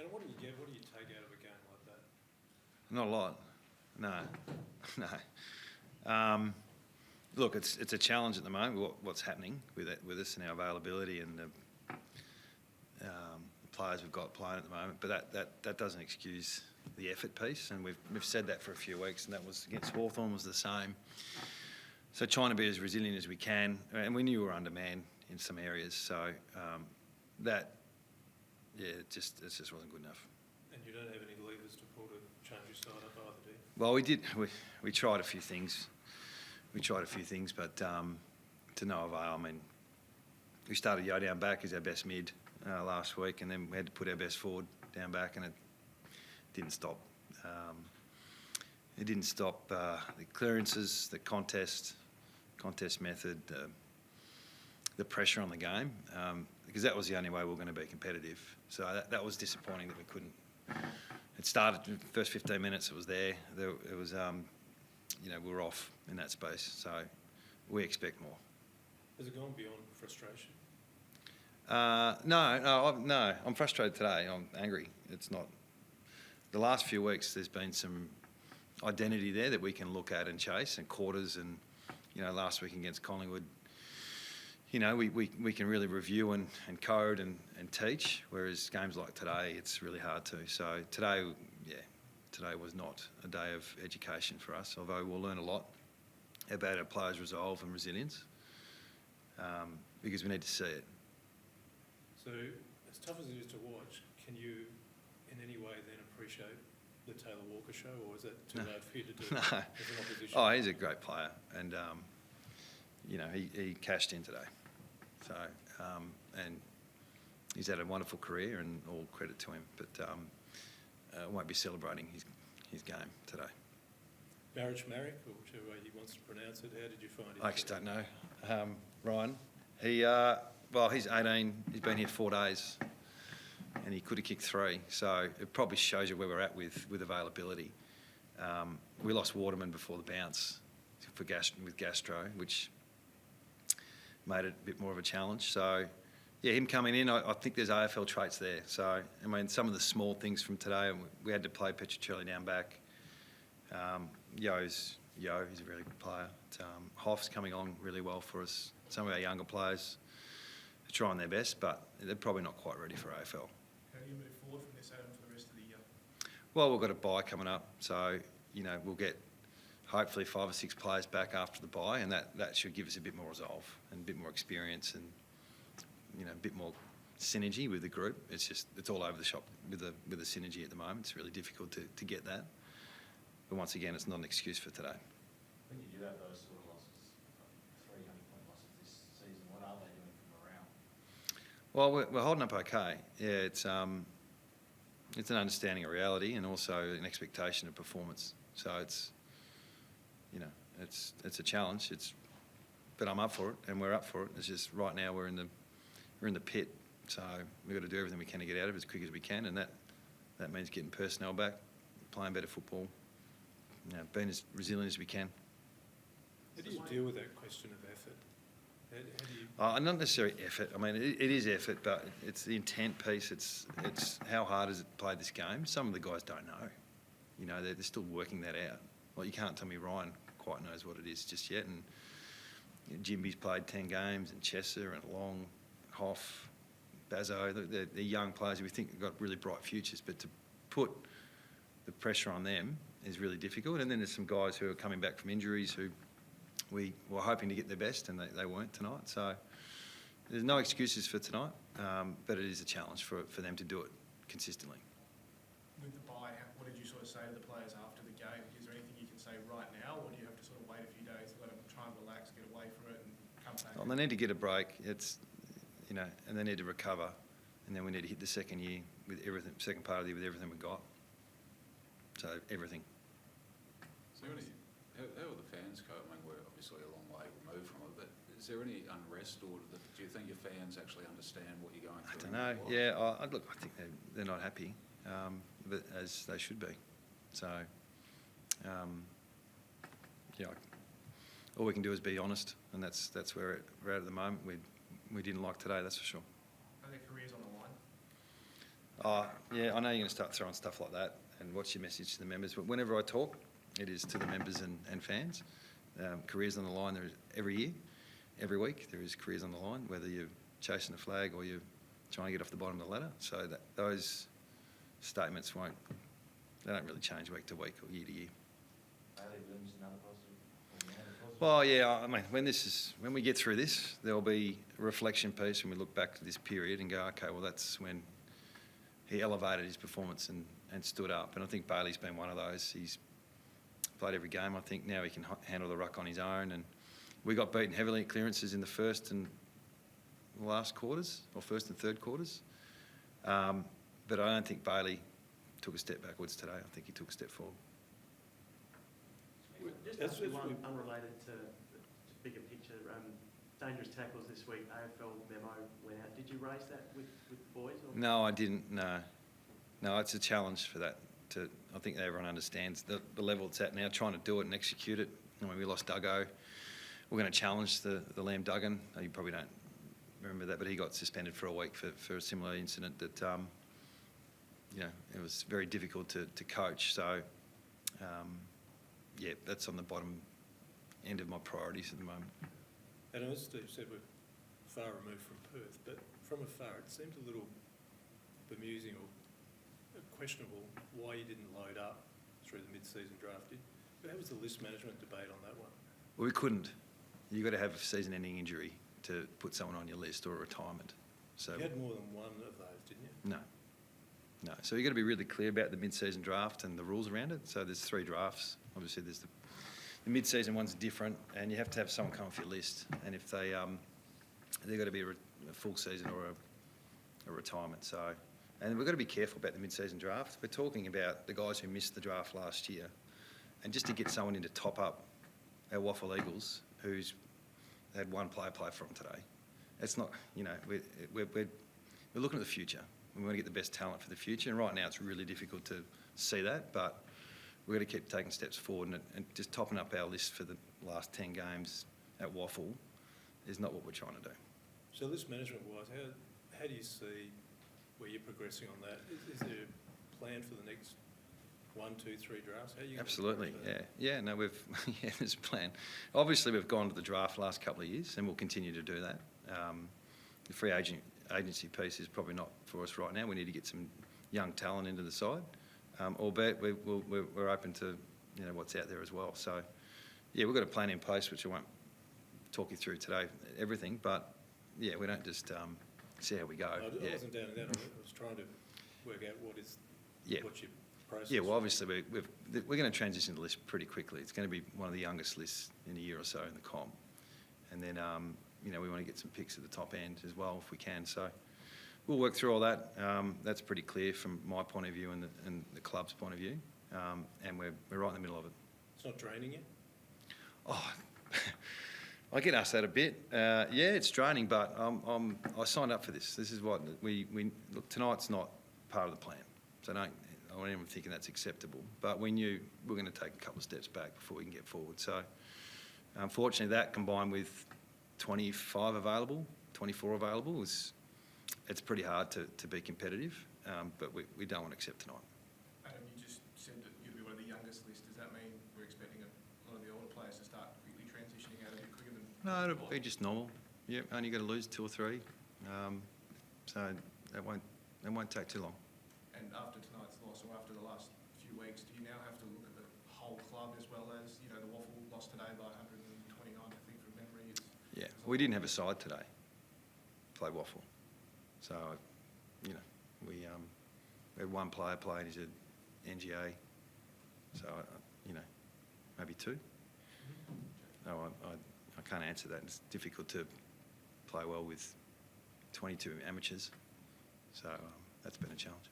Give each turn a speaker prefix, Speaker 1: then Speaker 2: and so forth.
Speaker 1: And what do you get? What do you take out of a game like that?
Speaker 2: Not a lot. No, no. Look, it's a challenge at the moment. What's happening with us and our availability and the players we've got playing at the moment, but that doesn't excuse the effort piece, and we've said that for a few weeks, and that was against Hawthorn was the same. So trying to be as resilient as we can, and we knew we were undermanned in some areas, so it just wasn't good enough.
Speaker 1: And you don't have any levers to pull to change your side up either, do you?
Speaker 2: Well, we did. We tried a few things. But to no avail. I mean, we started Yo down back as our best mid last week, and then we had to put our best forward down back, and it didn't stop. It didn't stop the clearances, the contest method, the pressure on the game, because that was the only way we were going to be competitive. So that was disappointing that we couldn't. It started in the first 15 minutes. It was there. It was, we were off in that space. So we expect more.
Speaker 1: Has it gone beyond frustration?
Speaker 2: No. I'm frustrated today. I'm angry. It's not. The last few weeks, there's been some identity there that we can look at and chase, and quarters, and last week against Collingwood, we can really review and code and teach, whereas games like today, it's really hard to. So today was not a day of education for us, although we'll learn a lot about our players' resolve and resilience, because we need to see it.
Speaker 1: So as tough as it is to watch, can you in any way then appreciate the Taylor Walker show, or is that too hard for you to do as an opposition?
Speaker 2: Oh, he's a great player, and he cashed in today. So and he's had a wonderful career, and all credit to him. But won't be celebrating his game today.
Speaker 1: Marriage Marek, or whichever way he wants to pronounce it. How did you find it?
Speaker 2: I actually don't know. Ryan, he's 18. He's been here 4 days, and he could have kicked 3. So it probably shows you where we're at with availability. We lost Waterman before the bounce with Gastro, which made it a bit more of a challenge. So, yeah, him coming in, I think there's AFL traits there. So, I mean, some of the small things from today, we had to play Petruccelli down back. He's a really good player. Hoff's coming on really well for us. Some of our younger players are trying their best, but they're probably not quite ready for AFL.
Speaker 3: How do you move forward from this, Adam, for the rest of the year?
Speaker 2: Well, we've got a bye coming up, so, we'll get hopefully 5 or 6 players back after the bye, and that should give us a bit more resolve and a bit more experience and, a bit more synergy with the group. It's all over the shop with the synergy at the moment. It's really difficult to get that. But once again, it's not an excuse for today.
Speaker 4: When you do have those sort of losses, 300-point losses this season, what are they doing for morale?
Speaker 2: Well, we're holding up okay. Yeah, it's an understanding of reality and also an expectation of performance. So it's a challenge. But I'm up for it, and we're up for it. It's just right now we're in the pit, so we've got to do everything we can to get out of it as quick as we can, and that means getting personnel back, playing better football, being as resilient as we can.
Speaker 1: How do you deal with that question of effort? How do you...
Speaker 2: Not necessarily effort. I mean, it is effort, but it's the intent piece. It's how hard is it to play this game. Some of the guys don't know. They're still working that out. Well, you can't tell me Ryan quite knows what it is just yet, and Jimby's played 10 games, and Chesser and Long, Hoff, Bazzo, they're young players who we think have got really bright futures, but to put the pressure on them is really difficult. And then there's some guys who are coming back from injuries who we were hoping to get their best, and they weren't tonight. So there's no excuses for tonight, but it is a challenge for them to do it consistently.
Speaker 3: With the bye, what did you sort of say to the players after the game? Is there anything you can say right now, or do you have to sort of wait a few days to let them try and relax, get away from it, and come back?
Speaker 2: Well, they need to get a break. And they need to recover, and then we need to hit the second year with everything. Second part of the year with everything we've got. So everything.
Speaker 5: So how are the fans coping? I mean, we're obviously a long way removed from it, but is there any unrest, or do you think your fans actually understand what you're going through?
Speaker 2: I don't know. Yeah, I think they're not happy, but as they should be. So, all we can do is be honest, and that's where we're at the moment. We didn't like today, that's for sure.
Speaker 3: Are their careers on the
Speaker 2: Yeah, I know you're going to start throwing stuff like that, and what's your message to the members? But whenever I talk, it is to the members and fans. Careers on the line there is every year, every week. There is careers on the line, whether you're chasing a flag or you're trying to get off the bottom of the ladder. So that those statements they don't really change week to week or year to year.
Speaker 4: Bailey Williams, another positive. Or another positive?
Speaker 2: Well, yeah, I mean, when we get through this, there'll be a reflection piece when we look back to this period and go, okay, well, that's when he elevated his performance and stood up. And I think Bailey's been one of those. He's played every game. I think now he can handle the ruck on his own. And we got beaten heavily at clearances in the first and last quarters, or first and third quarters. But I don't think Bailey took a step backwards today. I think he took a step forward.
Speaker 6: Just
Speaker 1: That's
Speaker 6: actually
Speaker 1: what
Speaker 6: one
Speaker 1: we-
Speaker 6: unrelated to bigger picture. Dangerous tackles this week, AFL memo went out. Did you raise that with the boys? Or?
Speaker 2: No, I didn't. No, it's a challenge for that. I think everyone understands the level it's at now. Trying to do it and execute it. When we lost Duggo, we're going to challenge the Liam Duggan. You probably don't remember that, but he got suspended for a week for a similar incident that, it was very difficult to coach. So, yeah, that's on the bottom end of my priorities at the moment.
Speaker 1: And as Steve said, we're far removed from Perth, but from afar it seemed a little bemusing or questionable why you didn't load up through the mid-season draft. How was the list management debate on that one?
Speaker 2: Well, we couldn't. You've got to have a season-ending injury to put someone on your list or a retirement. So
Speaker 1: You had more than one of those, didn't you?
Speaker 2: No. So you've got to be really clear about the mid-season draft and the rules around it. So there's 3 drafts. Obviously, there's the mid-season one's different, and you have to have someone come off your list. And if they've got to be a full season or a retirement. So, and we've got to be careful about the mid-season draft. We're talking about the guys who missed the draft last year, and just to get someone in to top up our Waffle Eagles, who's had one player play for them today. It's not, we're looking at the future. We want to get the best talent for the future, and right now it's really difficult to see that, but we've got to keep taking steps forward, and just topping up our list for the last 10 games at Waffle is not what we're trying to do.
Speaker 1: So list management-wise, how do you see where you're progressing on that? Is there a plan for the next 1, 2, 3 drafts? How are you gonna
Speaker 2: Absolutely,
Speaker 1: approach that?
Speaker 2: yeah. No, there's a plan. Obviously, we've gone to the draft last couple of years, and we'll continue to do that. The free agency piece is probably not for us right now. We need to get some young talent into the side, albeit we're open to what's out there as well. So, yeah, we've got a plan in place, which I won't talk you through today, everything, but yeah, we don't just see how we go.
Speaker 1: I
Speaker 2: Yeah.
Speaker 1: wasn't down to that. I was trying to work out what's your process.
Speaker 2: Yeah, well, obviously we're going to transition the list pretty quickly. It's going to be one of the youngest lists in a year or so in the comp, and then we want to get some picks at the top end as well if we can. So we'll work through all that. That's pretty clear from my point of view and the club's point of view, and we're right in the middle of it.
Speaker 1: It's not draining you?
Speaker 2: Oh, I get asked that a bit. Yeah, it's draining, but I signed up for this. This is what we look. Tonight's not part of the plan, so I wasn't even thinking that's acceptable. But we knew we were going to take a couple of steps back before we can get forward. So, unfortunately, that combined with 25 available, 24 available, it's pretty hard to be competitive. But we don't want to accept tonight.
Speaker 3: Adam, you just said that you'd be one of the youngest list. Does that mean we're expecting a lot of the older players to start quickly transitioning out a bit quicker than?
Speaker 2: No, it'll be just normal. Yeah, only got to lose 2 or 3, so that won't take too long.
Speaker 3: And after tonight's loss, or after the last few weeks, do you now have to look at the whole club as well as, the Waffle lost today by 129, I think, from memory?
Speaker 2: Yeah, we didn't have a side today. Play Waffle, so we had one player playing. He's an NGA, so maybe 2. No, I can't answer that. It's difficult to play well with 22 amateurs, so that's been a challenge.